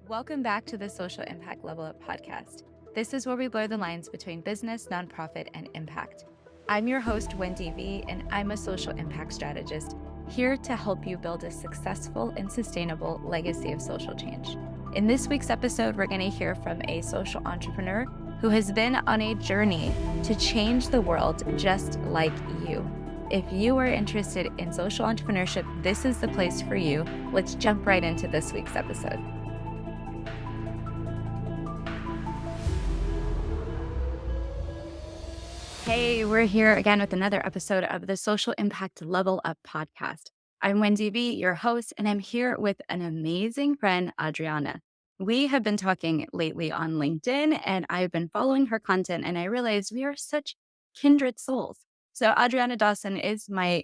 Welcome back to the Social Impact Level Up podcast. This is where we blur the lines between business, nonprofit, and impact. I'm your host, Wendy V, and I'm a social impact strategist here to help you build a successful and sustainable legacy of social change. In this week's episode, we're going to hear from a social entrepreneur who has been on a journey to change the world just like you. If you are interested in social entrepreneurship, this is the place for you. Let's jump right into this week's episode. Hey, we're here again with another episode of the Social Impact Level Up podcast. I'm Wendy V, your host, and I'm here with an amazing friend, Adriana. We have been talking lately on LinkedIn, and I've been following her content, and I realized we are such kindred souls. So Adriana Dawson is my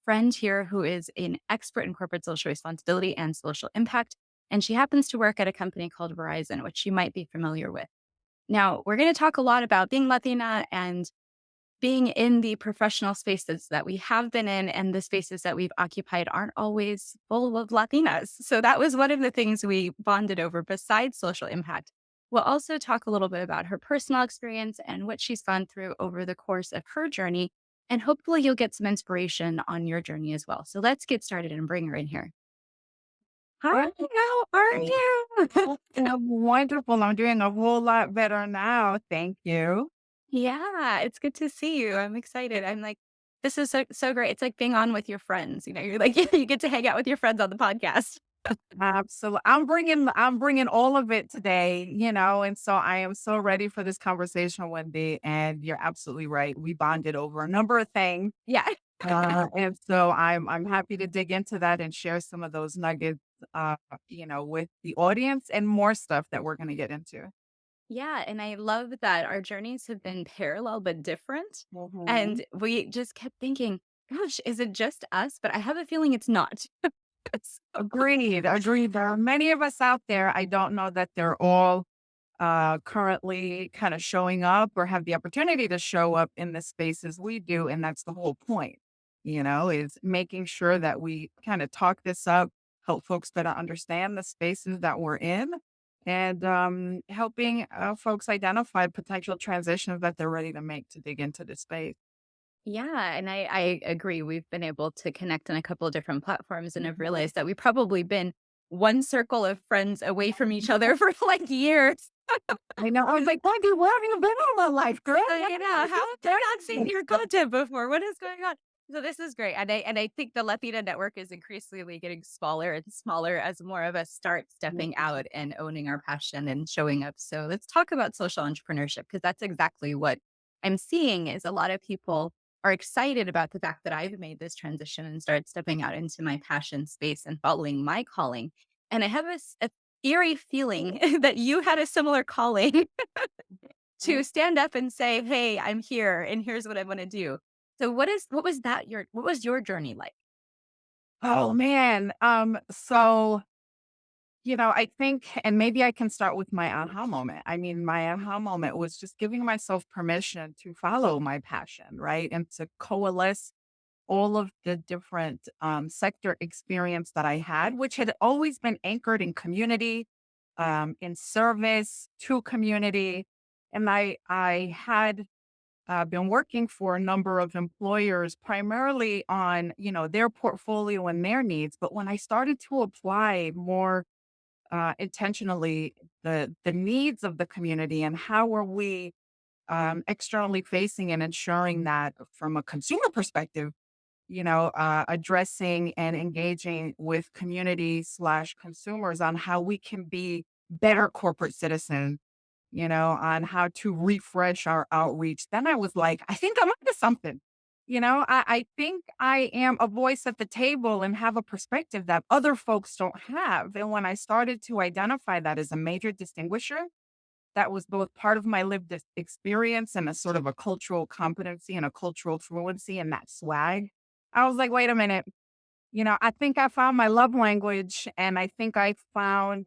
friend here who is an expert in corporate social responsibility and social impact, and she happens to work at a company called Verizon, which you might be familiar with. Now, we're going to talk a lot about being Latina and being in the professional spaces that we have been in, and the spaces that we've occupied aren't always full of Latinas. So that was one of the things we bonded over besides social impact. We'll also talk a little bit about her personal experience and what she's gone through over the course of her journey. And hopefully you'll get some inspiration on your journey as well. So let's get started and bring her in here. Hi, how are you? Wonderful. I'm doing a whole lot better now. Thank you. Yeah, it's good to see you. I'm excited. I'm like, this is so great. It's like being on with your friends. You're like, you get to hang out with your friends on the podcast. Absolutely. I'm bringing all of it today, and so I am so ready for this conversation, Wendy, and you're absolutely right. We bonded over a number of things. Yeah. And so I'm happy to dig into that and share some of those nuggets with the audience and more stuff that we're going to get into. Yeah. And I love that our journeys have been parallel but different. Mhm. And we just kept thinking, gosh, is it just us? But I have a feeling it's not. Agreed. Agreed. There are many of us out there. I don't know that they're all currently kind of showing up or have the opportunity to show up in the spaces we do. And that's the whole point, is making sure that we kind of talk this up, help folks better understand the spaces that we're in, and helping folks identify potential transitions that they're ready to make to dig into this space. Yeah, and I agree. We've been able to connect on a couple of different platforms and have realized that we've probably been one circle of friends away from each other for like years. I know. I was like, Wendy, where have you been all my life, girl? How have I not seen your content before? What is going on? So this is great. And I think the Latina network is increasingly getting smaller and smaller as more of us start stepping out and owning our passion and showing up. So let's talk about social entrepreneurship, because that's exactly what I'm seeing is a lot of people are excited about the fact that I've made this transition and started stepping out into my passion space and following my calling. And I have a eerie feeling that you had a similar calling to stand up and say, "Hey, I'm here and here's what I want to do." So what was your journey like? Oh man. I think, and maybe I can start with my aha moment. I mean, my aha moment was just giving myself permission to follow my passion, right? And to coalesce all of the different sector experience that I had, which had always been anchored in community, in service to community. And I had been working for a number of employers primarily on, their portfolio and their needs. But when I started to apply more intentionally the needs of the community and how are we externally facing and ensuring that from a consumer perspective, addressing and engaging with community slash consumers on how we can be better corporate citizens, on how to refresh our outreach. Then I was like, I think I'm onto something. I think I am a voice at the table and have a perspective that other folks don't have. And when I started to identify that as a major distinguisher, that was both part of my lived experience and a sort of a cultural competency and a cultural fluency and that swag. I was like, wait a minute. I think I found my love language and I think I found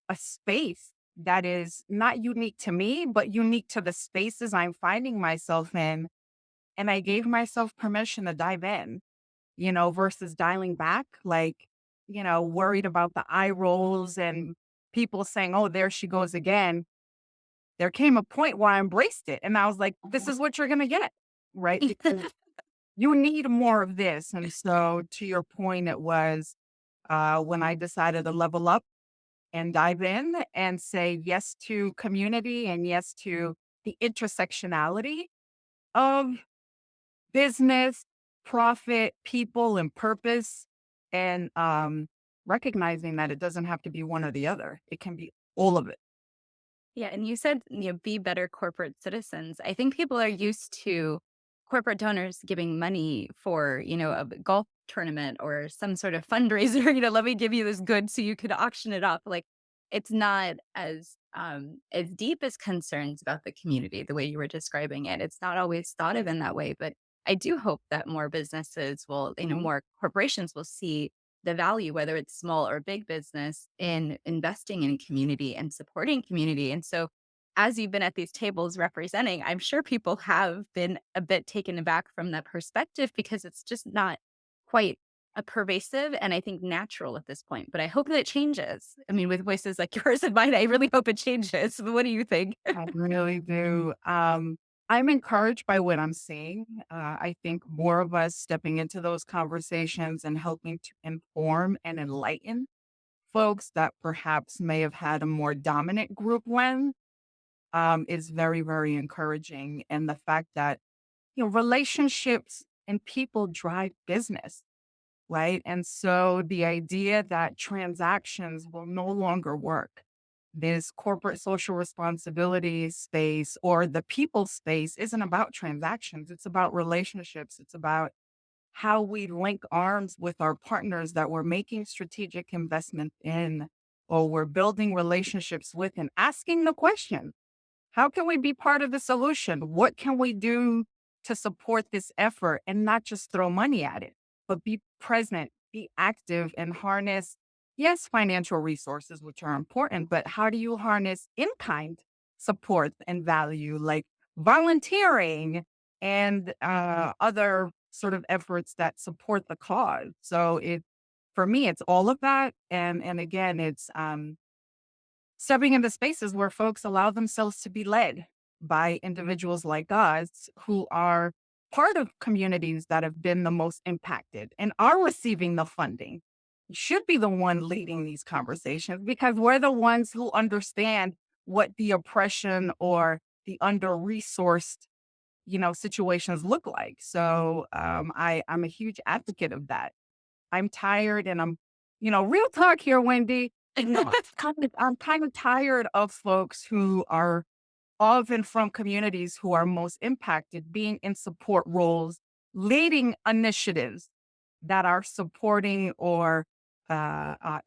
a space that is not unique to me, but unique to the spaces I'm finding myself in. And I gave myself permission to dive in, versus dialing back, like, worried about the eye rolls and people saying, "Oh, there she goes again," there came a point where I embraced it. And I was like, this is what you're going to get. Right. Because you need more of this. And so to your point, it was when I decided to level up and dive in and say yes to community and yes to the intersectionality of business, profit, people, and purpose, and recognizing that it doesn't have to be one or the other. It can be all of it. Yeah, and you said, be better corporate citizens. I think people are used to corporate donors giving money for, a golf tournament or some sort of fundraiser, let me give you this good so you could auction it off. Like it's not as deep as concerns about the community, the way you were describing it. It's not always thought of in that way, but I do hope that more businesses will, Mhm. more corporations will see the value, whether it's small or big business, in investing in community and supporting community. And so, as you've been at these tables representing, I'm sure people have been a bit taken aback from that perspective because it's just not quite a pervasive and I think natural at this point. But I hope that it changes. I mean, with voices like yours and mine, I really hope it changes. What do you think? I really do. I'm encouraged by what I'm seeing. I think more of us stepping into those conversations and helping to inform and enlighten folks that perhaps may have had a more dominant group lens is very, very encouraging. And the fact that, relationships and people drive business, right? And so the idea that transactions will no longer work, this corporate social responsibility space or the people space isn't about transactions. It's about relationships. It's about how we link arms with our partners that we're making strategic investments in or we're building relationships with and asking the question, how can we be part of the solution? What can we do to support this effort and not just throw money at it, but be present, be active, and harness, yes, financial resources, which are important, but how do you harness in kind support and value like volunteering and other sort of efforts that support the cause? So for me, it's all of that. And again, it's, stepping into spaces where folks allow themselves to be led by individuals like us who are part of communities that have been the most impacted and are receiving the funding should be the one leading these conversations because we're the ones who understand what the oppression or the under-resourced situations look like. So I'm a huge advocate of that. I'm tired and real talk here, Wendy. I'm kind of tired of folks who are often from communities who are most impacted being in support roles, leading initiatives that are supporting or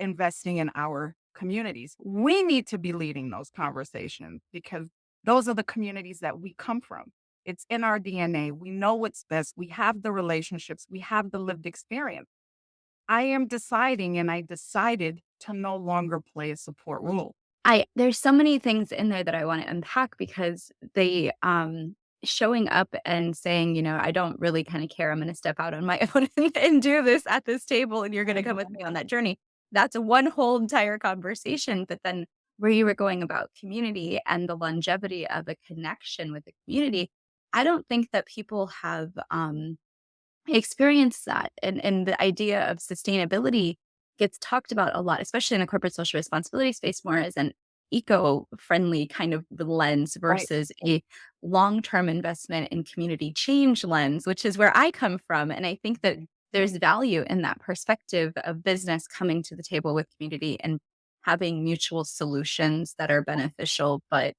investing in our communities. We need to be leading those conversations because those are the communities that we come from. It's in our DNA. We know what's best. We have the relationships. We have the lived experience. I am deciding, and I decided to no longer play a support role. There's so many things in there that I wanna unpack because showing up and saying, "I don't really kinda care, I'm gonna step out on my own and do this at this table, and you're gonna come with Mhm. me on that journey." That's one whole entire conversation, but then where you were going about community and the longevity of a connection with the community, I don't think that people have, experience that, and the idea of sustainability gets talked about a lot, especially in a corporate social responsibility space more as an eco-friendly kind of lens Right. versus a long-term investment in community change lens, which is where I come from, and I think that there's value in that perspective of business coming to the table with community and having mutual solutions that are beneficial, but,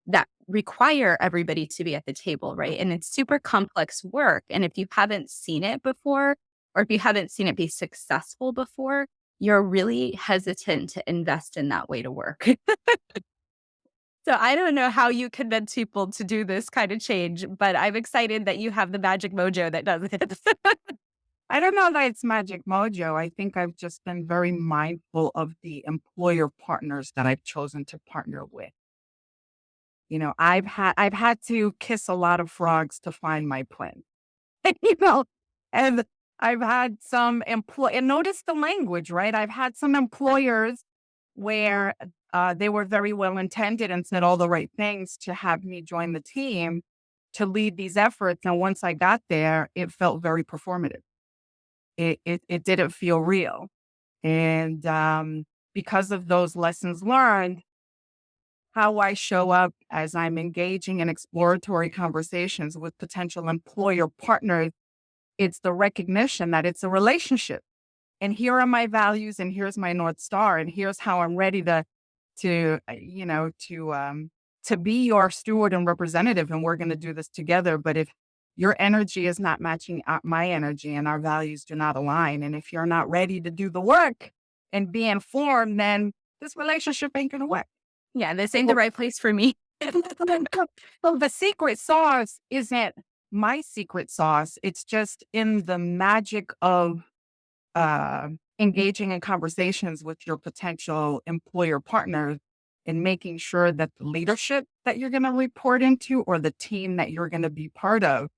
that require everybody to be at the table, right? And it's super complex work. And if you haven't seen it before, or if you haven't seen it be successful before, you're really hesitant to invest in that way to work. So I don't know how you convince people to do this kind of change, but I'm excited that you have the magic mojo that does it. I don't know that it's magic mojo. I think I've just been very mindful of the employer partners that I've chosen to partner with. I've had to kiss a lot of frogs to find my prince. you know, and I've had some employ and notice the language, right? I've had some employers where they were very well intended and said all the right things to have me join the team to lead these efforts. And once I got there, it felt very performative. It didn't feel real. And because of those lessons learned, how I show up as I'm engaging in exploratory conversations with potential employer partners, it's the recognition that it's a relationship. And here are my values, and here's my North Star, and here's how I'm ready to be your steward and representative, and we're going to do this together. But if your energy is not matching my energy and our values do not align, and if you're not ready to do the work and be informed, then this relationship ain't going to work. Yeah, this ain't the right place for me. So the secret sauce isn't my secret sauce. It's just in the magic of uh, engaging in conversations with your potential employer partner and making sure that the leadership that you're going to report into or the team that you're going to be part of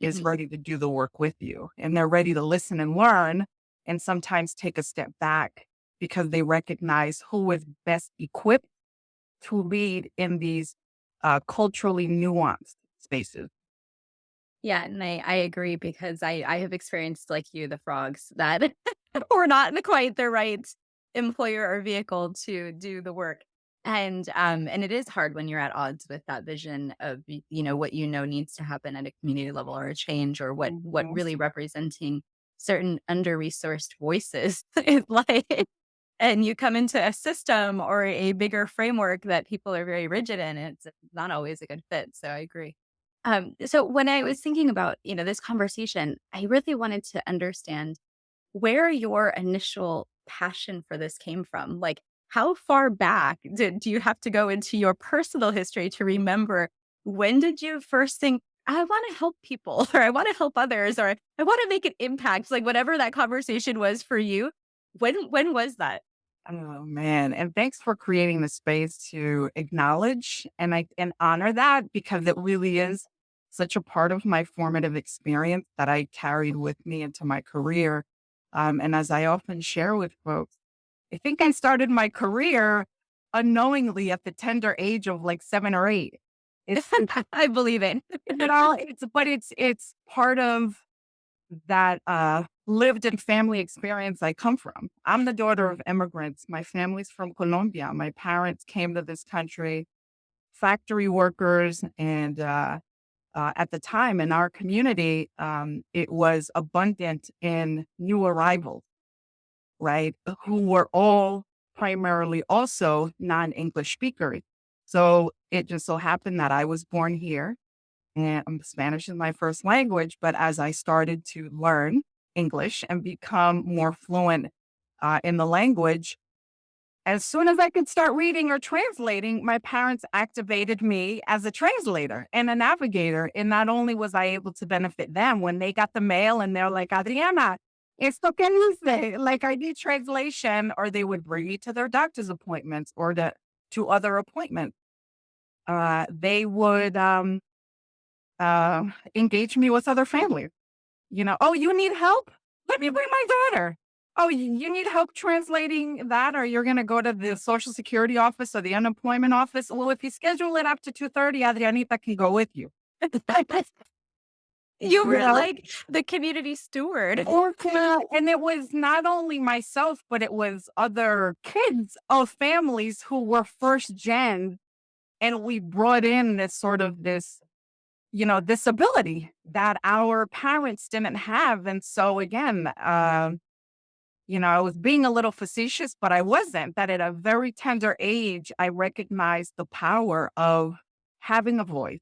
is Mhm. ready to do the work with you. And they're ready to listen and learn and sometimes take a step back because they recognize who is best equipped to lead in these culturally nuanced spaces. Yeah, and I agree because I have experienced like you, the frogs that were not in quite the right employer or vehicle to do the work. And it is hard when you're at odds with that vision of what needs to happen at a community level or a change or what Mhm. really representing certain under-resourced voices is like. And you come into a system or a bigger framework that people are very rigid in, it's not always a good fit. So I agree. So when I was thinking about, this conversation, I really wanted to understand where your initial passion for this came from. Like, how far back do you have to go into your personal history to remember when did you first think, I want to help people or I want to help others or I want to make an impact, like whatever that conversation was for you? When was that? Oh man. And thanks for creating the space to acknowledge and honor that because it really is such a part of my formative experience that I carried with me into my career. And as I often share with folks, I think I started my career unknowingly at the tender age of like 7 or 8. It's I believe it. it's part of that lived in family experience I come from. I'm the daughter of immigrants. My family's from Colombia. My parents came to this country, factory workers, and at the time in our community, it was abundant in new arrivals, right? Who were all primarily also non-English speakers. So it just so happened that I was born here and Spanish is my first language. But as I started to learn English and become more fluent in the language, as soon as I could start reading or translating, my parents activated me as a translator and a navigator. And not only was I able to benefit them when they got the mail and they're like, Adriana, esto que dice? Like I need translation, or they would bring me to their doctor's appointments or to other appointments. They would engage me with other families. "Oh, you need help? Let me bring my daughter. Oh, you need help translating that, or you're gonna go to the Social Security office or the unemployment office? Well, if you schedule it up to 2:30, Adrianita can go with you." You You were know? like the community steward. And it was not only myself, but it was other kids of families who were first gen, and we brought in this ability that our parents didn't have. And so again, I was being a little facetious, but I wasn't. That at a very tender age, I recognized the power of having a voice,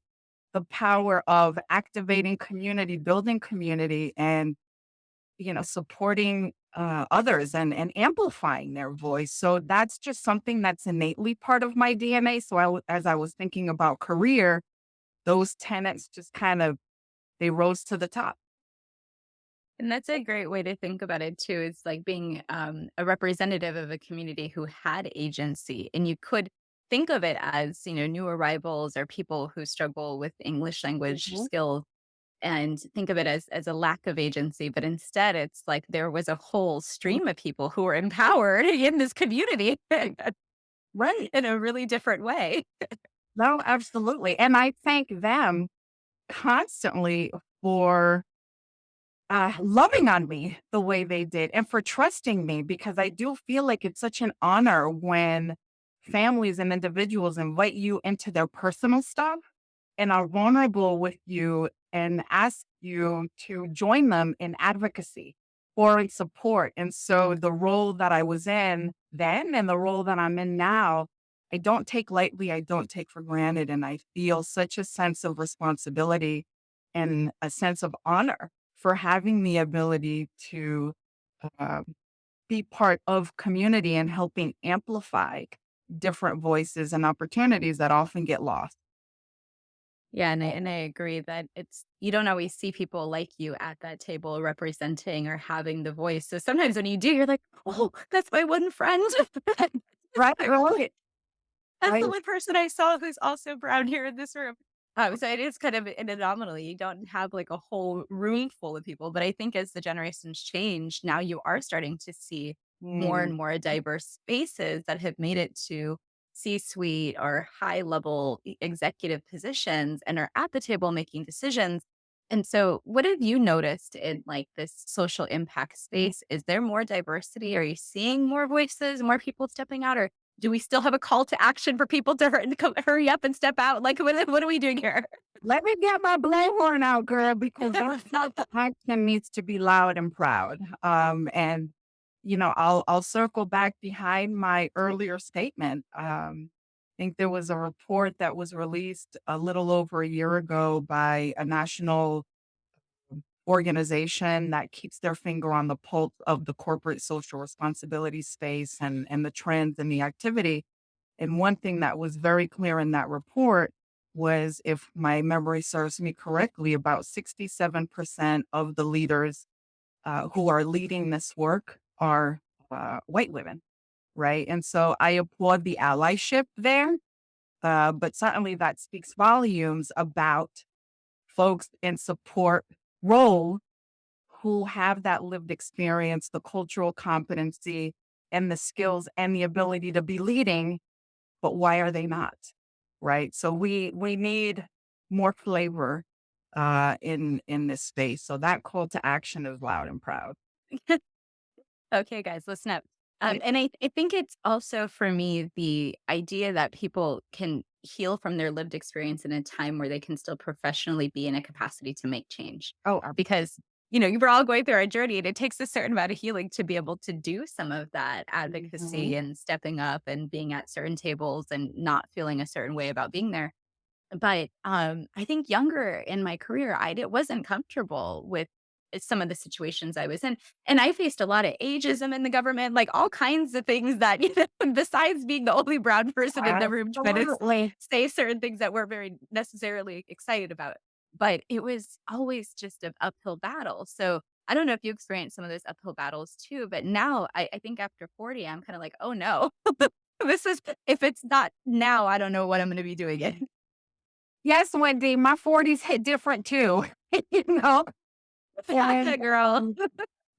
the power of activating community, building community, and supporting others and amplifying their voice. So that's just something that's innately part of my DNA. So as I was thinking about career, those tenets just kind of they rose to the top. And that's a great way to think about it too. It's like being a representative of a community who had agency. And you could think of it as, new arrivals or people who struggle with English language Mhm. skills. and think of it as a lack of agency, but instead it's like there was a whole stream of people who were empowered in this community Right. in a really different way. No, absolutely. And I thank them constantly for loving on me the way they did and for trusting me because I do feel like it's such an honor when families and individuals invite you into their personal stuff and are vulnerable with you and ask you to join them in advocacy or in support. And so the role that I was in then and the role that I'm in now, I don't take lightly, I don't take for granted. And I feel such a sense of responsibility and a sense of honor for having the ability to uh, be part of community and helping amplify different voices and opportunities that often get lost. Yeah, and I agree that it's you don't always see people like you at that table representing or having the voice. So sometimes when you do, you're like, "Oh, that's my one friend." Right, right, That's the right. one person I saw who's also brown here in this room. So it is kind of an anomaly. You don't have like a whole room full of people, but I think as the generations change, now you are starting to see more Mm, and more diverse spaces that have made it to C-suite or high level executive positions and are at the table making decisions. And so, what have you noticed in like this social impact space? Is there more diversity? Are you seeing more voices, more people stepping out, or do we still have a call to action for people to hurry up and step out? Like, what are we doing here? let me get my blade horn out, girl, because that's not the action needs to be loud and proud. And I'll circle back behind my earlier statement. I think there was a report that was released a little over a year ago by a national organization that keeps their finger on the pulse of the corporate social responsibility space and the trends and the activity. And one thing that was very clear in that report was, if my memory serves me correctly, about 67% of the leaders who are leading this work are white women, right? And so I applaud the allyship there, but certainly that speaks volumes about folks in support role who have that lived experience, the cultural competency, and the skills and the ability to be leading, but why are they not? Right. So we need more flavor in this space. So that call to action is loud and proud. Okay, guys, listen up. And I think it's also for me the idea that people can heal from their lived experience in a time where they can still professionally be in a capacity to make change. Oh, Because, you were all going through our journey and it takes a certain amount of healing to be able to do some of that mhm. advocacy and stepping up and being at certain tables and not feeling a certain way about being there. But, I think younger in my career, wasn't comfortable with some of the situations I was in, and I faced a lot of ageism in the government, like, all kinds of things that, besides being the only brown person in the room trying to Absolutely. say certain things that weren't very necessarily excited about. But it was always just an uphill battle, so I don't know if you experienced some of those uphill battles too, but now I think after 40, I'm kinda like, "Oh, no. This is if it's not now, I don't know what I'm gonna be doing it." Yes, Wendy, my 40s hit different too. you know, and Girl.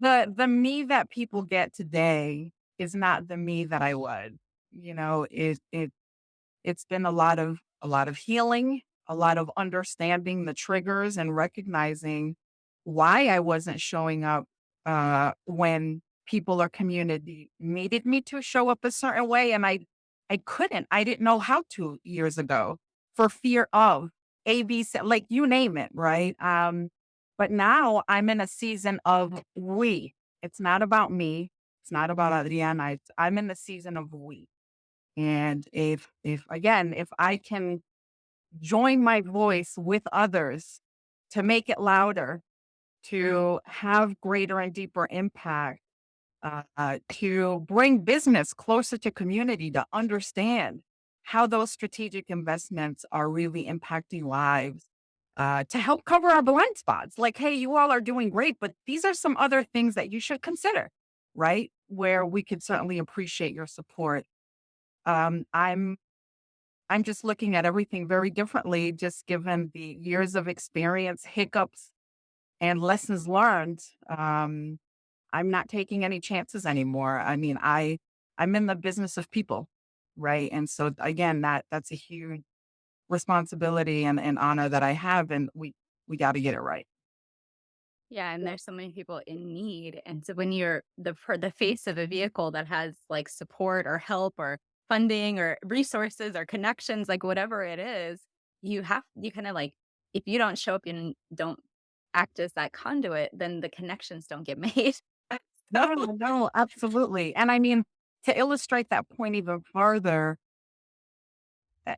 the me that people get today is not the me that I was. It's been a lot of healing, a lot of understanding the triggers and recognizing why I wasn't showing up when people or community needed me to show up a certain way, and I couldn't. I didn't know how to years ago for fear of ABC, like you name it, right? But now I'm in a season of we. It's not about me. It's not about Adriana. I'm in the season of we. And if I can join my voice with others to make it louder, to have greater and deeper impact, to bring business closer to community, to understand how those strategic investments are really impacting lives, to help cover our blind spots. Like, hey, you all are doing great, but these are some other things that you should consider, right? Where we could certainly appreciate your support. Um, I'm I'm just looking at everything very differently, just given the years of experience, hiccups, and lessons learned. I'm not taking any chances anymore. I mean, I'm in the business of people, right? And so again, that's a huge responsibility and honor that I have, and we got to get it right. Yeah, and there's so many people in need, and so when you're the face of a vehicle that has, like, support or help or funding or resources or connections, like, whatever it is, you kinda, like if you don't show up and don't act as that conduit, then the connections don't get made. No, So no, absolutely. And I mean, to illustrate that point even further,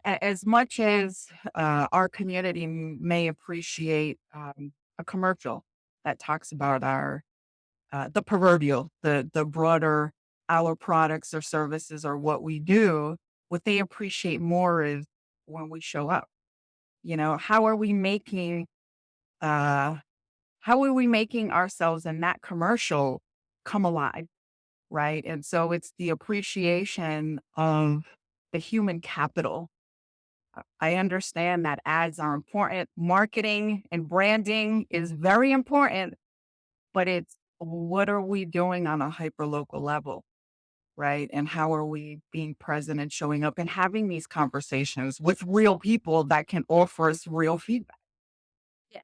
as much as our community may appreciate a commercial that talks about our the proverbial, the broader our products or services or what we do, what they appreciate more is when we show up. You know, uh, how are we making ourselves in that commercial come alive? Right. And so it's the appreciation of the human capital. I understand that ads are important. Marketing and branding is very important, but it's what are we doing on a hyper local level? Right. And how are we being present and showing up and having these conversations with real people that can offer us real feedback? yeah.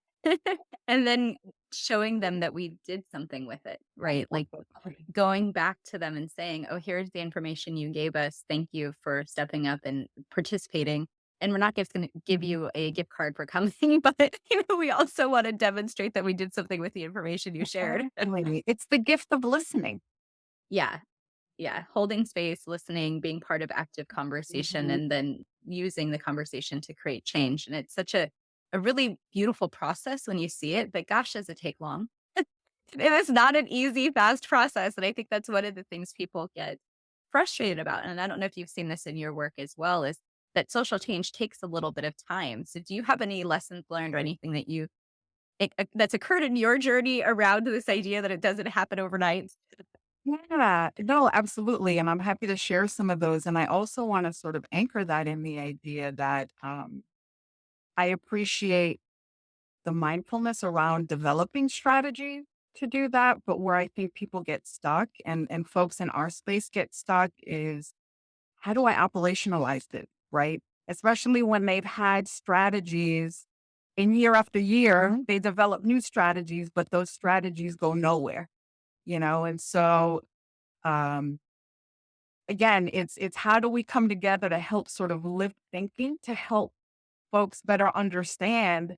And then showing them that we did something with it, right? Like, going back to them and saying, "Oh, here's the information you gave us. Thank you for stepping up and participating. And we're not just gonna give Mhm. you a gift card for coming, but, we also wanna demonstrate that we did something with the information you shared." Exactly. It's the gift of listening. Yeah, yeah, holding space, listening, being part of active conversation, Mhm. and then using the conversation to create change, and it's such a really beautiful process when you see it, but gosh, does it take long. It is not an easy, fast process, and I think that's one of the things people get frustrated about, and I don't know if you've seen this in your work as well, is that social change takes a little bit of time. So do you have any lessons learned or anything that that's occurred in your journey around this idea that it doesn't happen overnight? Yeah, no, absolutely. And I'm happy to share some of those. And I also want to sort of anchor that in the idea that I appreciate the mindfulness around developing strategy to do that. But where I think people get stuck and folks in our space get stuck is how do I operationalize it? Right. Especially when they've had strategies and year after year, they develop new strategies, but those strategies go nowhere, you know? And so, um, again, it's how do we come together to help sort of lift thinking to help folks better understand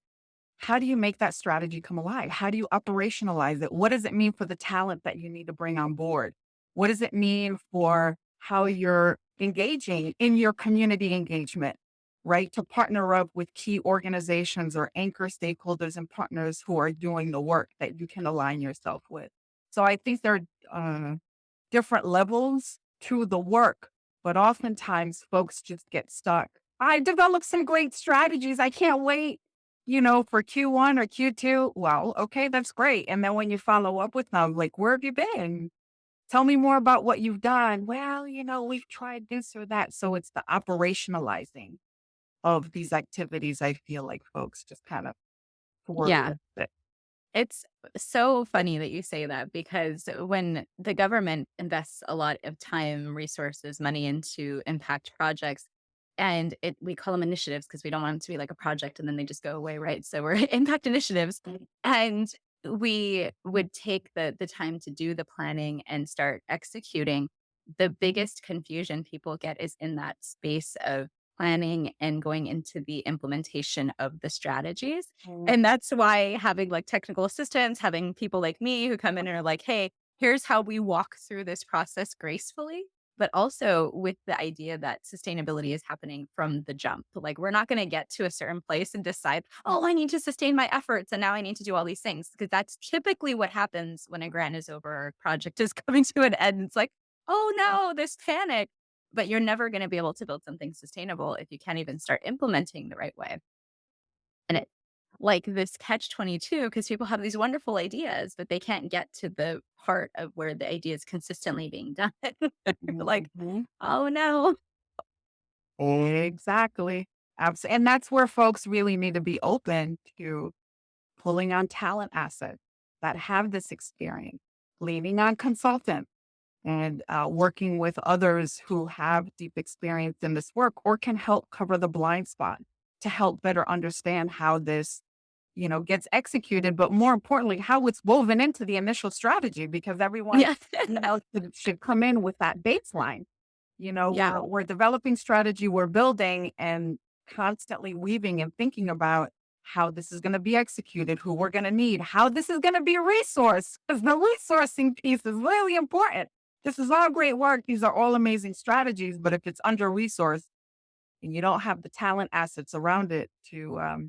how do you make that strategy come alive? How do you operationalize it? What does it mean for the talent that you need to bring on board? What does it mean for how you're engaging in your community engagement, right? To partner up with key organizations or anchor stakeholders and partners who are doing the work that you can align yourself with. So I think there are different levels to the work, but oftentimes folks just get stuck. I developed some great strategies. I can't wait, for Q1 or Q2. Well, okay, that's great. And then when you follow up with them, like, where have you been? Tell me more about what you've done. Well, we've tried this or that. So it's the operationalizing of these activities. I feel like folks just kind of thwart Yeah. with it. It's so funny that you say that because when the government invests a lot of time, resources, money into impact projects, and we call them initiatives because we don't want them to be like a project and then they just go away, right? So we're impact initiatives, and we would take the time to do the planning and start executing. The biggest confusion people get is in that space of planning and going into the implementation of the strategies, Mm, and that's why having, like, technical assistants, having people like me who come in and are like, "Hey, here's how we walk through this process gracefully," but also with the idea that sustainability is happening from the jump. Like, we're not gonna get to a certain place and decide, "Oh, I need to sustain my efforts, and now I need to do all these things," because that's typically what happens when a grant is over or a project is coming to an end. It's like, "Oh, no," this panic, but you're never gonna be able to build something sustainable if you can't even start implementing the right way. And it like this catch 22 because people have these wonderful ideas, but they can't get to the part of where the idea is consistently being done. Like, mhm. "Oh, no." Exactly. And that's where folks really need to be open to pulling on talent assets that have this experience, leaning on consultants and working with others who have deep experience in this work or can help cover the blind spot to help better understand how this gets executed, but more importantly, how it's woven into the initial strategy, because everyone, Yeah. should come in with that baseline. Yeah. We're developing strategy, we're building and constantly weaving and thinking about how this is going to be executed, who we're going to need, how this is going to be resourced, because the resourcing piece is really important. This is all great work. These are all amazing strategies, but if it's under resourced and you don't have the talent assets around it to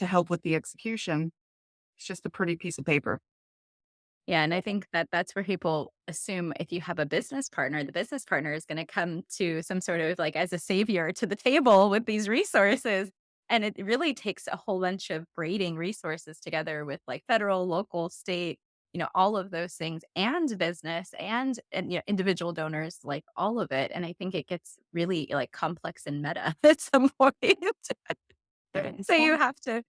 help with the execution, it's just a pretty piece of paper. Yeah, and I think that that's where people assume if you have a business partner, the business partner is gonna come to some sort of like as a savior to the table with these resources. And it really takes a whole bunch of braiding resources together with like federal, local, state, all of those things and business and individual donors, like all of it. And I think it gets really like complex and meta at some point. So you have to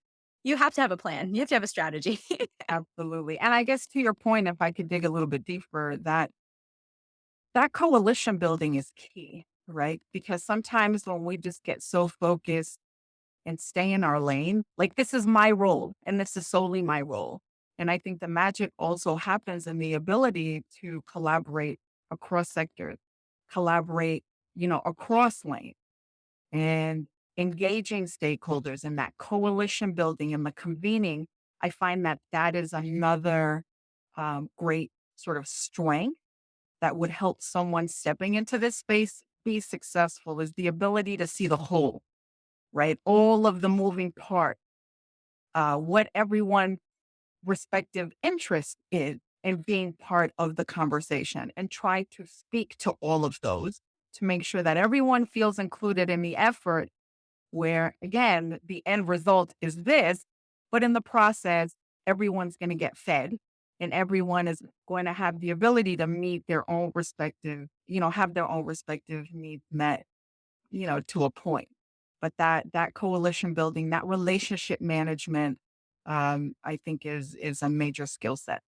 have a plan. You have to have a strategy. Absolutely. And I guess to your point, if I could dig a little bit deeper, that coalition building is key, right? Because sometimes when we just get so focused and stay in our lane, like this is my role and this is solely my role. And I think the magic also happens in the ability to collaborate across sectors, collaborate, across lanes and engaging stakeholders in that coalition building and the convening. I find that that is another great sort of strength that would help someone stepping into this space be successful is the ability to see the whole, right? All of the moving parts, what everyone's respective interest is in being part of the conversation and try to speak to all of those to make sure that everyone feels included in the effort where, again, the end result is this, but in the process, everyone's going to get fed and everyone is going to have the ability to meet their own respective, have their own respective needs met, to a point. But that coalition building, that relationship management, I think is a major skill set.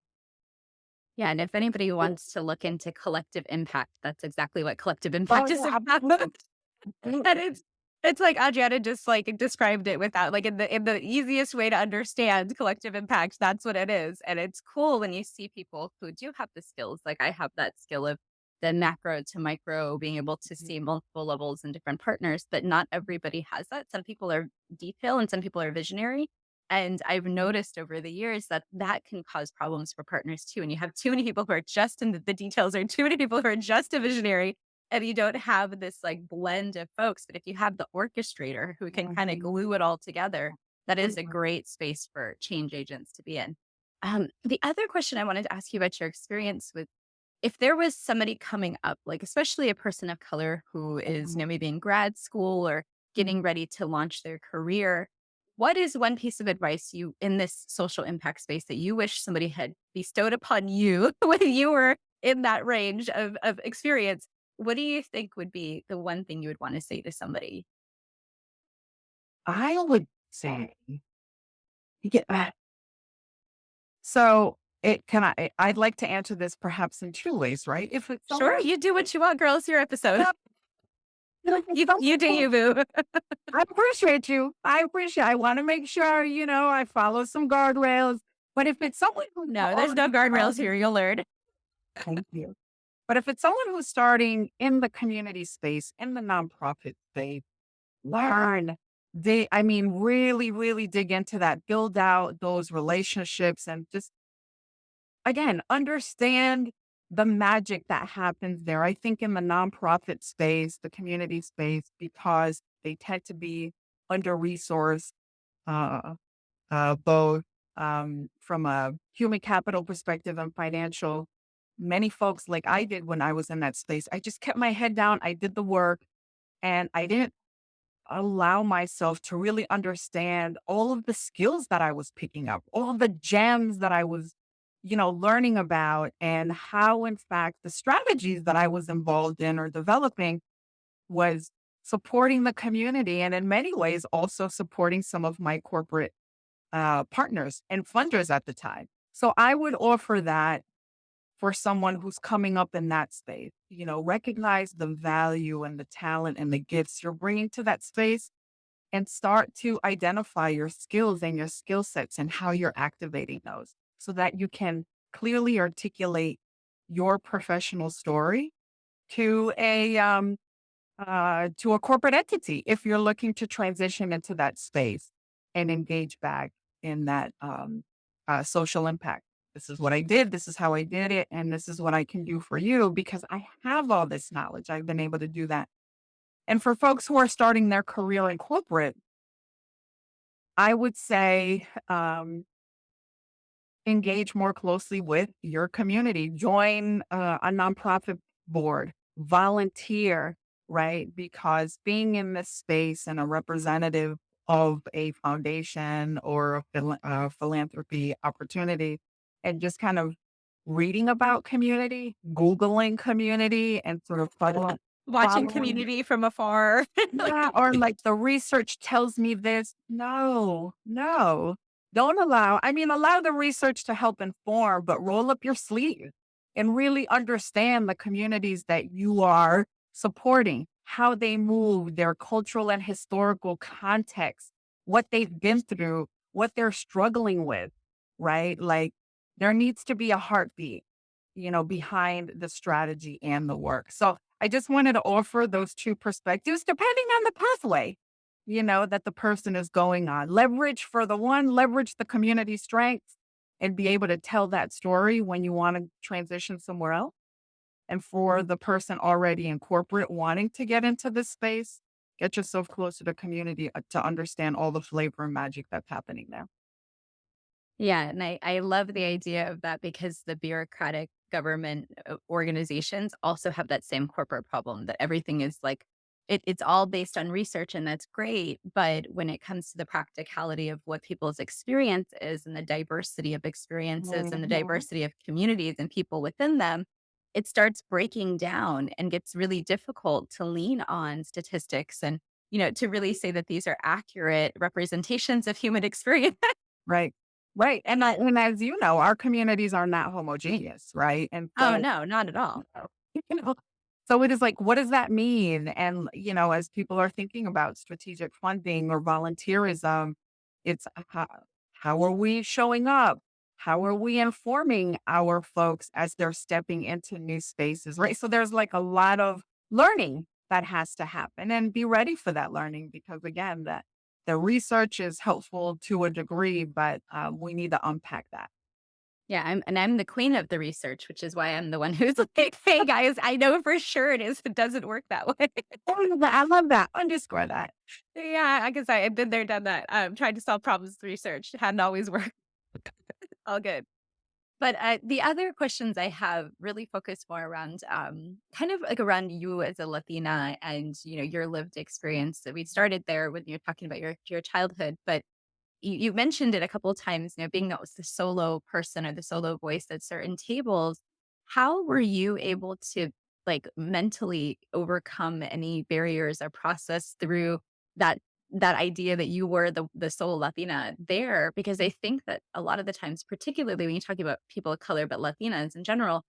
Yeah, and if anybody wants to look into collective impact, that's exactly what collective Oh, impact is yeah, about. And absolutely. it's like Adriana just, like, described it without like, in the easiest way to understand collective impact, that's what it is, and it's cool when you see people who do have the skills, like, I have that skill of the macro to micro, being able to see multiple levels and different partners, but not everybody has that. Some people are detail and some people are visionary, and I've noticed over the years that that can cause problems for partners too, and you have too many people who are just in the details or too many people who are just a visionary, and you don't have this like blend of folks. But if you have the orchestrator who can kind of Mhm. glue it all together, that is a great space for change agents to be in. The other question I wanted to ask you about your experience with if there was somebody coming up, like especially a person of color who is, maybe in grad school or getting ready to launch their career, what is one piece of advice you in this social impact space that you wish somebody had bestowed upon you when you were in that range of experience? What do you think would be the one thing you would want to say to somebody? I would say, yeah. So I'd like to answer this perhaps in two ways, right? If it's Sure, someone, you do what you want, girl. It's your episode. if it's You do someone you, boo. I appreciate you. I want to make sure, I follow some guardrails. But if it's someone who's No, there's no already guardrails here. started, You'll learn. thank you. But if it's someone who's starting in the community space, in the nonprofit space, learn. I mean, really, really dig into that, build out those relationships and just, again, understand the magic that happens there. I think in the nonprofit space, the community space, because they tend to be under resourced, uh, both from a human capital perspective and financial. Many folks, like I did when I was in that space, I just kept my head down. I did the work and I didn't allow myself to really understand all of the skills that I was picking up, all of the gems that I was, learning about, and how, in fact, the strategies that I was involved in or developing was supporting the community and in many ways also supporting some of my corporate partners and funders at the time. So I would offer that for someone who's coming up in that space. Recognize the value and the talent and the gifts you're bringing to that space and start to identify your skills and your skill sets and how you're activating those so that you can clearly articulate your professional story to a corporate entity if you're looking to transition into that space and engage back in that social impact. This is what I did. This is how I did it. And this is what I can do for you because I have all this knowledge. I've been able to do that. And for folks who are starting their career in corporate, I would say engage more closely with your community, join a nonprofit board, volunteer, right? Because being in this space and a representative of a foundation or a philanthropy opportunity and just kind of reading about community, Googling community and sort of Watching following. Community from afar. Yeah, or like the research tells me this. No, no. Don't allow, I mean, allow the research to help inform, but roll up your sleeve and really understand the communities that you are supporting, how they move, their cultural and historical context, what they've been through, what they're struggling with, right? Like there needs to be a heartbeat, behind the strategy and the work. So I just wanted to offer those two perspectives depending on the pathway, that the person is going on. Leverage for the one, leverage the community strengths and be able to tell that story when you want to transition somewhere else. And for the person already in corporate wanting to get into this space, get yourself closer to community to understand all the flavor and magic that's happening there. Yeah, and I love the idea of that because the bureaucratic government organizations also have that same corporate problem that everything is like it's all based on research and that's great, but when it comes to the practicality of what people's experience is and the diversity of experiences and the Mhm. diversity of communities and people within them, it starts breaking down and gets really difficult to lean on statistics and to really say that these are accurate representations of human experience. Right. Right. And as you know, our communities are not homogeneous, right? And Oh, so, no, not at you all. know, you know, so it is like, what does that mean? And, as people are thinking about strategic funding or volunteerism, it's how are we showing up? How are we informing our folks as they're stepping into new spaces, right? So there's like a lot of learning that has to happen and be ready for that learning because again, that the research is helpful to a degree, but we need to unpack that. Yeah, I'm the queen of the research, which is why I'm the one who's like, "Hey, guys, I know for sure it doesn't work that way." I love that. Underscore that. Yeah, I guess I've been there, done that. Tried to solve problems with research, hadn't always worked. All good. But, the other questions I have really focus more around, kind of like around you as a Latina and, your lived experience. So we started there when you're talking about your childhood, but you mentioned it a couple of times, being that was the solo person or the solo voice at certain tables. How were you able to like mentally overcome any barriers or process through that that idea that you were the sole Latina there? Because I think that a lot of the times, particularly when you're talking about people of color, but Latinas in general,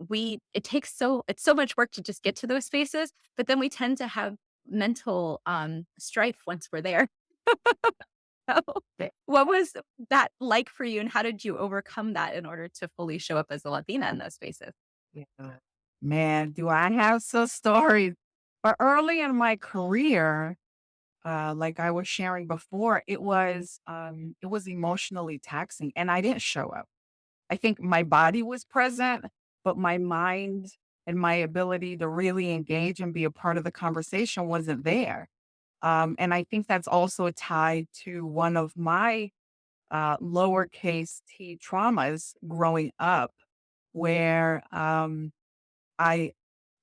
it's so much work to just get to those spaces, but then we tend to have mental strife once we're there. So, what was that like for you, and how did you overcome that in order to fully show up as a Latina in those spaces? Yeah. Man, do I have some stories. But early in my career, like I was sharing before, it was emotionally taxing and I didn't show up. I think my body was present, but my mind and my ability to really engage and be a part of the conversation wasn't there. And I think that's also tied to one of my lowercase t traumas growing up, where I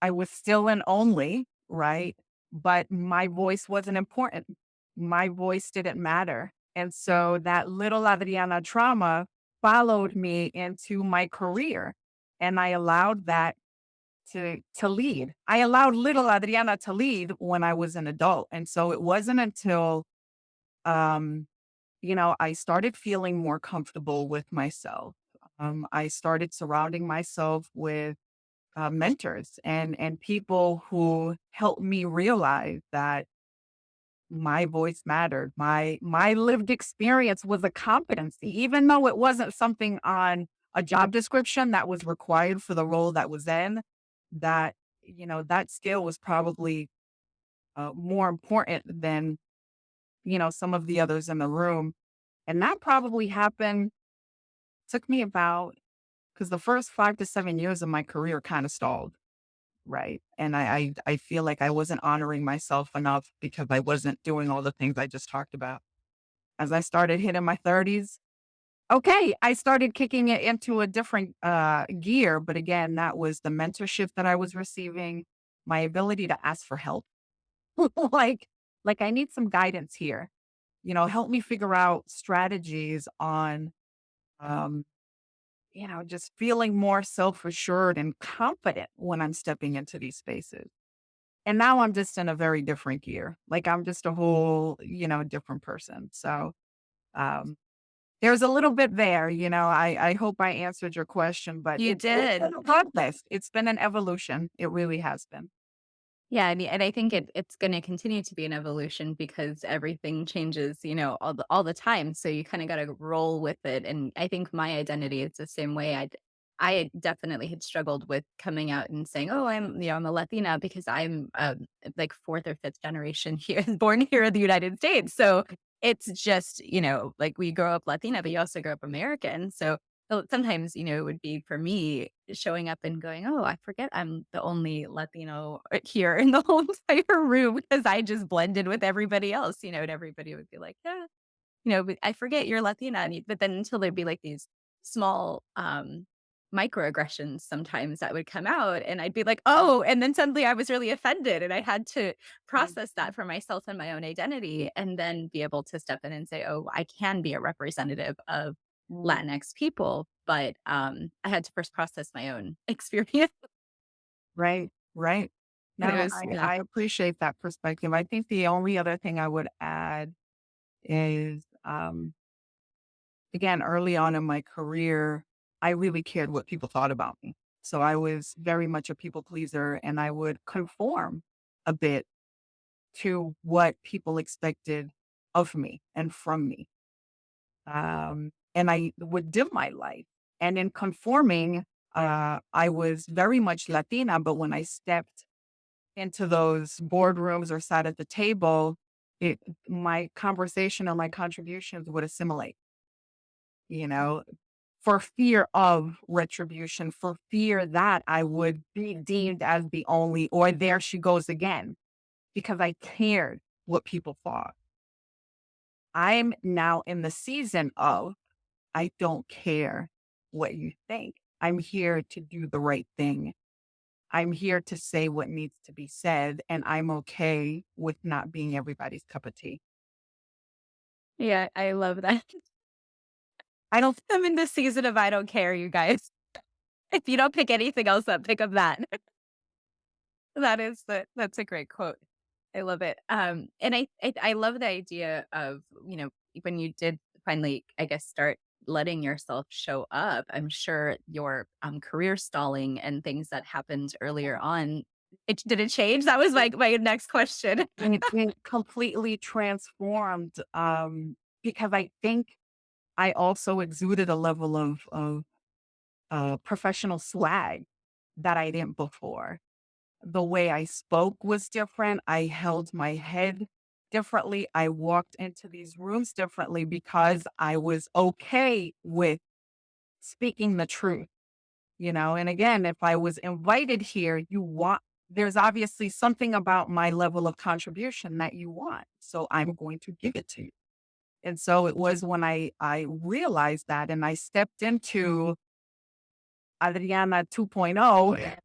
I was still an only, right? But my voice wasn't important. My voice didn't matter. And so that little Adriana trauma followed me into my career. And I allowed that to lead. I allowed little Adriana to lead when I was an adult. And so it wasn't until um I started feeling more comfortable with myself. I started surrounding myself with mentors and people who helped me realize that my voice mattered. My lived experience was a competency, even though it wasn't something on a job description that was required for the role that was in. That that skill was probably more important than some of the others in the room, and that probably happened. Took me about because the first 5 to 7 years of my career kind of stalled. Right. And I feel like I wasn't honoring myself enough because I wasn't doing all the things I just talked about. As I started hitting my 30s, okay, I started kicking it into a different gear. But again, that was the mentorship that I was receiving, my ability to ask for help. like, like I need some guidance here. Help me figure out strategies on um, just feeling more self assured and confident when I'm stepping into these spaces. And now I'm just in a very different gear. Like I'm just a whole, different person. So um there's a little bit there, I hope I answered your question, but You it's did. been a process. It's been an evolution. It really has been. Yeah, and I think it's gonna continue to be an evolution because everything changes, all the time, so you kinda gotta roll with it, and I think my identity is the same way. I definitely had struggled with coming out and saying, "Oh, I'm a Latina," because I'm, like, 4th or 5th generation here born here in the United States, so it's just, like, we grow up Latina, but you also grow up American, so sometimes, it would be for me showing up and going, "Oh, I forget I'm the only Latino here in the whole entire room because I just blended with everybody else," and everybody would be like, "Yeah, but I forget you're Latina," but then until there'd be like these small, microaggressions sometimes that would come out, and I'd be like, "Oh," and then suddenly I was really offended, and I had to process that for myself and my own identity, and then be able to step in and say, "Oh, I can be a representative of Mhm. Latinx people," but, I had to first process my own experience, Right. Right. and it No, was yeah. I appreciate that perspective. I think the only other thing I would add is again, early on in my career, I really cared what people thought about me. So I was very much a people pleaser and I would conform a bit to what people expected of me and from me. And I would dim my light. And in conforming, I was very much Latina, but when I stepped into those boardrooms or sat at the table, it, my conversation or my contributions would assimilate, you know, for fear of retribution, for fear that I would be deemed as the only, or there she goes again, because I cared what people thought. I'm now in the season of I don't care what you think. I'm here to do the right thing. I'm here to say what needs to be said, and I'm okay with not being everybody's cup of tea. Yeah, I love that. I don't I'm in this season of I don't care, you guys. If you don't pick anything else up, pick up that. That's a great quote. I love it. And I love the idea of, when you did finally, I guess, start letting yourself show up, I'm sure your, career stalling and things that happened earlier on, did it change? That was my next question. it completely transformed, because I think I also exuded a level of professional swag that I didn't before. The way I spoke was different. I held my head differently. I walked into these rooms differently because I was okay with speaking the truth, And again, if I was invited here, there's obviously something about my level of contribution that you want. So I'm going to give it to you. And so it was when I realized that and I stepped into Adriana 2.0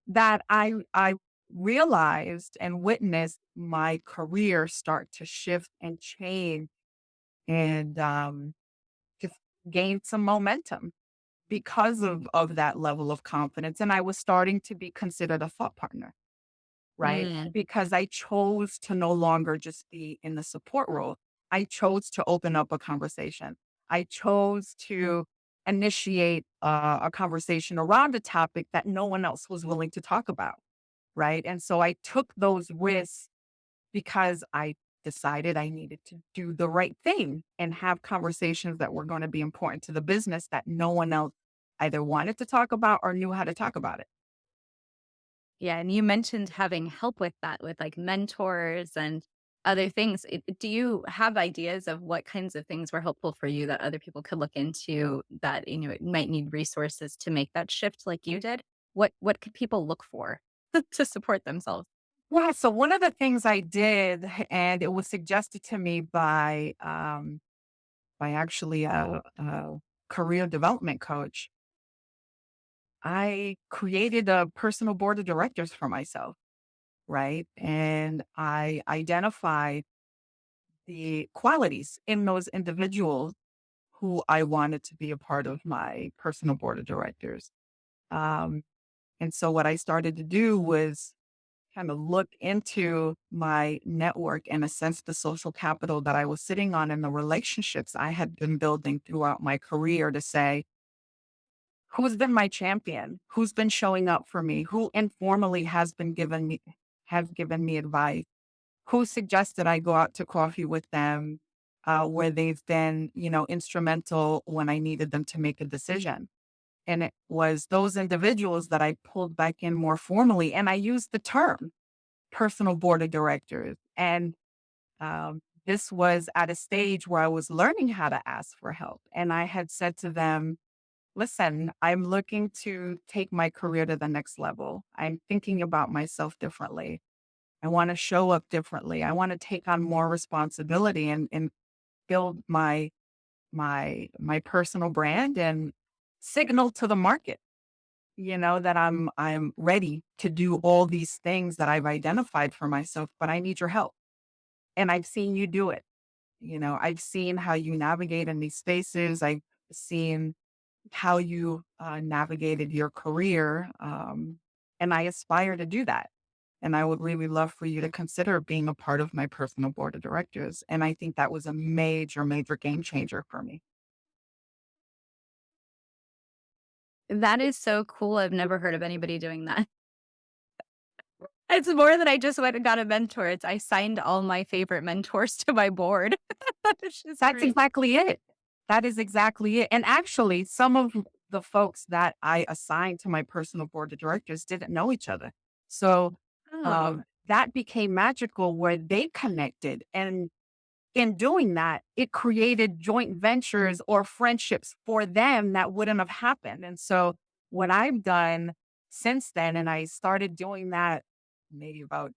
that I realized and witnessed my career start to shift and change and just gain some momentum because of that level of confidence. And I was starting to be considered a thought partner, right? Mm. Because I chose to no longer just be in the support role. I chose to open up a conversation. I chose to initiate a conversation around a topic that no one else was willing to talk about. Right. And so I took those risks because I decided I needed to do the right thing and have conversations that were going to be important to the business that no one else either wanted to talk about or knew how to talk about it. Yeah, and you mentioned having help with that, with, like, mentors and other things. Do you have ideas of what kinds of things were helpful for you that other people could look into that, it might need resources to make that shift like you did? What could people look for to support themselves? Yeah. So one of the things I did, and it was suggested to me by actually a career development coach, I created a personal board of directors for myself. Right. And I identified the qualities in those individuals who I wanted to be a part of my personal board of directors. Um, and so what I started to do was kind of look into my network and assess the social capital that I was sitting on and the relationships I had been building throughout my career to say, who's been my champion? Who's been showing up for me? Who informally has given me advice? Who suggested I go out to coffee with them, where they've been, instrumental when I needed them to make a decision. And it was those individuals that I pulled back in more formally. And I used the term personal board of directors. And this was at a stage where I was learning how to ask for help. And I had said to them, listen, I'm looking to take my career to the next level. I'm thinking about myself differently. I want to show up differently. I want to take on more responsibility and build my personal brand and signal to the market, that I'm ready to do all these things that I've identified for myself, but I need your help. And I've seen you do it. I've seen how you navigate in these spaces. I've seen how you navigated your career. And I aspire to do that. And I would really love for you to consider being a part of my personal board of directors. And I think that was a major, major game changer for me. That is so cool. I've never heard of anybody doing that. It's more than I just went and got a mentor. It's I signed all my favorite mentors to my board. It's just That's great. exactly it. That is exactly it. And actually, some of the folks that I assigned to my personal board of directors didn't know each other. So Oh. that became magical where they connected. And in doing that, it created joint ventures or friendships for them that wouldn't have happened. And so, what I've done since then, and I started doing that maybe about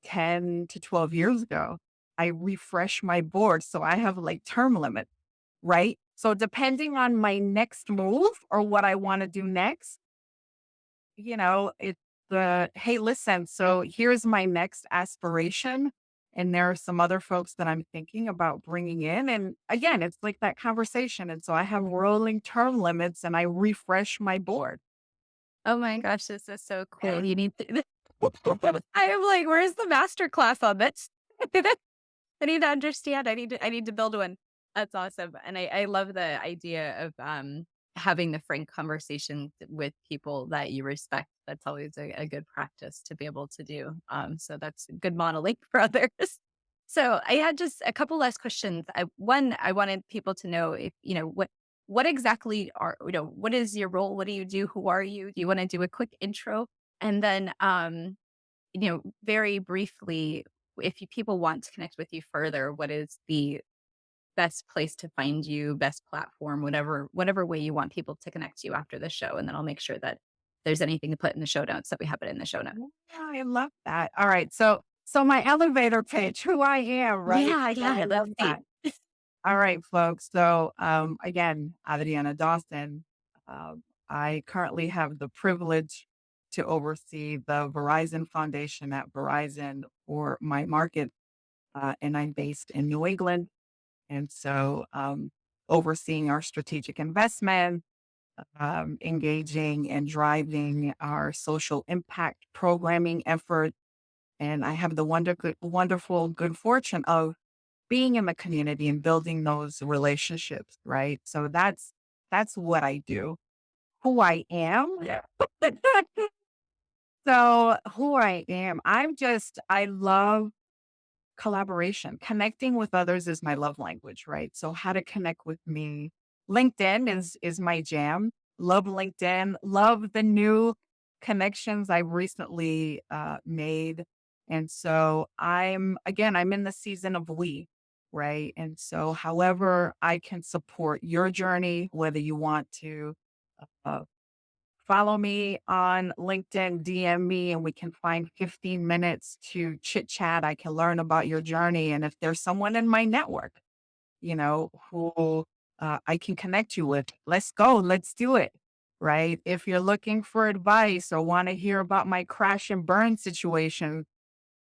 10 to 12 years ago, I refresh my board. So, I have like term limit, right? So, depending on my next move or what I want to do next, it's hey, listen, so here's my next aspiration. And there are some other folks that I'm thinking about bringing in. And again, it's like that conversation. And so I have rolling term limits and I refresh my board. Oh my gosh, this is so cool. You need to I am like, "Where's the master class on this?" I need to understand. I need to build one. That's awesome, and I love the idea of, having the frank conversations with people that you respect. That's always a good practice to be able to do, so that's good modeling for others. So, I had just a couple last questions. One, I wanted people to know if, what exactly what is your role? What do you do? Who are you? Do you wanna do a quick intro? And then, very briefly, if people want to connect with you further, what is the best place to find you, best platform, whatever way you want people to connect to you after the show, and then I'll make sure that there's anything to put in the show notes that we have it in the show notes. Yeah, I love that. All right. So my elevator pitch, who I am, right? Yeah, So I yeah, love let's see. that. All right, folks. So again, Adriana Dawson. I currently have the privilege to oversee the Verizon Foundation at Verizon for my market, and I'm based in New England. And so, overseeing our strategic investment, engaging and driving our social impact programming effort. And I have the wonderful good fortune of being in the community and building those relationships, right? So that's what I do. Who I am. Yeah. So who I am, I love collaboration. Connecting with others is my love language, right? So how to connect with me. LinkedIn is my jam. Love LinkedIn. Love the new connections I've recently made. And so I'm in the season of we, right? And so however I can support your journey, whether you want to uh, follow me on LinkedIn, DM me, and we can find 15 minutes to chit chat. I can learn about your journey. And if there's someone in my network, who I can connect you with, let's go, let's do it. Right. If you're looking for advice or want to hear about my crash and burn situation,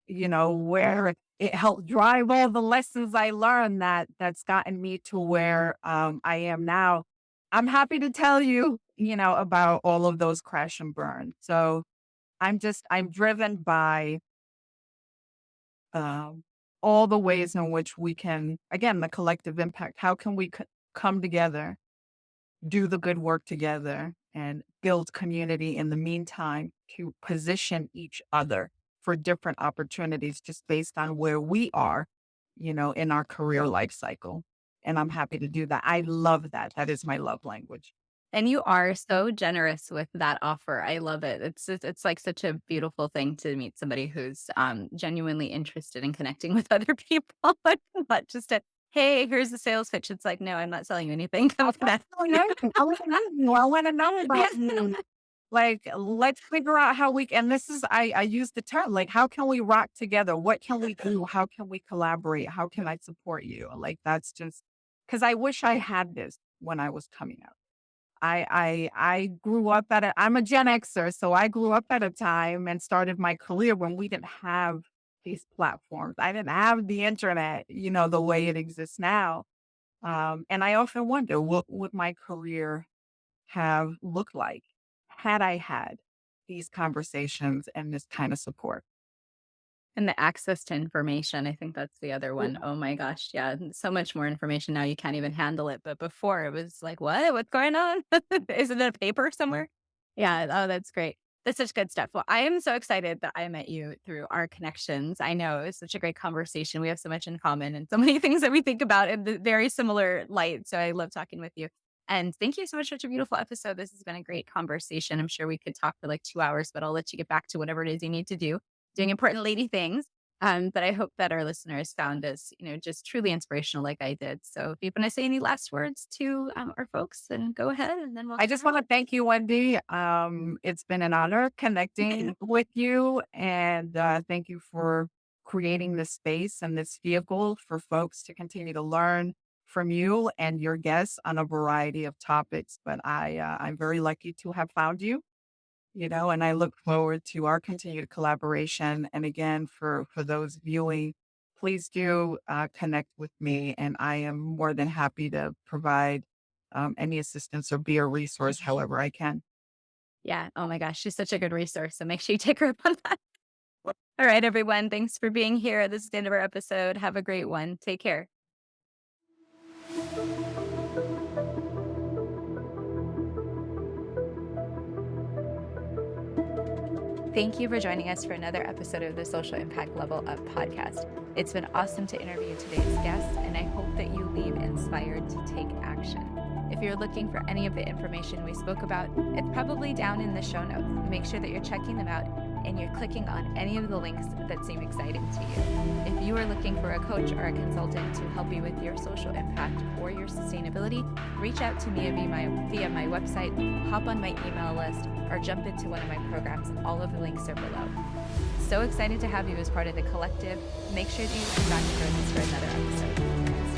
where it helped drive all the lessons I learned that's gotten me to where I am now. I'm happy to tell you, about all of those crash and burn. So I'm driven by um, all the ways in which we can, again, the collective impact. How can we come together, do the good work together, and build community in the meantime to position each other for different opportunities just based on where we are, in our career life cycle. And I'm happy to do that. I love that. That is my love language. And you are so generous with that offer. I love it. It's like such a beautiful thing to meet somebody who's genuinely interested in connecting with other people, but not just a hey, here's the sales pitch. It's like, no, I'm not selling you anything. Come with that. I want to know about you. Like, let's figure out how and I use the term, like, how can we rock together? What can we do? How can we collaborate? How can I support you? Like, that's just because I wish I had this when I was coming out. I grew up I'm a Gen Xer, so I grew up at a time and started my career when we didn't have these platforms. I didn't have the internet, the way it exists now. And I often wonder, what would my career have looked like had I had these conversations and this kind of support? And the access to information, I think that's the other one. Oh my gosh, yeah, so much more information now, you can't even handle it, but before it was like, "What? What's going on? Is it a paper somewhere?" Yeah, oh, that's great. That's such good stuff. Well, I am so excited that I met you through our connections. I know it was such a great conversation. We have so much in common and so many things that we think about in the very similar light, so I love talking with you. And thank you so much for such a beautiful episode. This has been a great conversation. I'm sure we could talk for like 2 hours, but I'll let you get back to whatever it is you need to do doing important lady things. But I hope that our listeners found this, just truly inspirational like I did. So if you want to say any last words to our folks, then go ahead and then we'll I just want to thank you, Wendy. It's been an honor connecting with you, and thank you for creating this space and this vehicle for folks to continue to learn from you and your guests on a variety of topics. But I'm very lucky to have found you, and I look forward to our continued collaboration. And again, for those viewing, please do connect with me, and I am more than happy to provide any assistance or be a resource however I can. Yeah. Oh my gosh. She's such a good resource. So make sure you take her up on that. All right, everyone. Thanks for being here. This is the end of our episode. Have a great one. Take care. Thank you for joining us for another episode of the Social Impact Level Up podcast. It's been awesome to interview today's guests, and I hope that you leave inspired to take action. If you're looking for any of the information we spoke about, it's probably down in the show notes. Make sure that you're checking them out and you're clicking on any of the links that seem exciting to you. If you are looking for a coach or a consultant to help you with your social impact or your sustainability, reach out to me via my website, hop on my email list, or jump into one of my programs. All of the links are below. So excited to have you as part of the collective. Make sure that you come back and join us for another episode.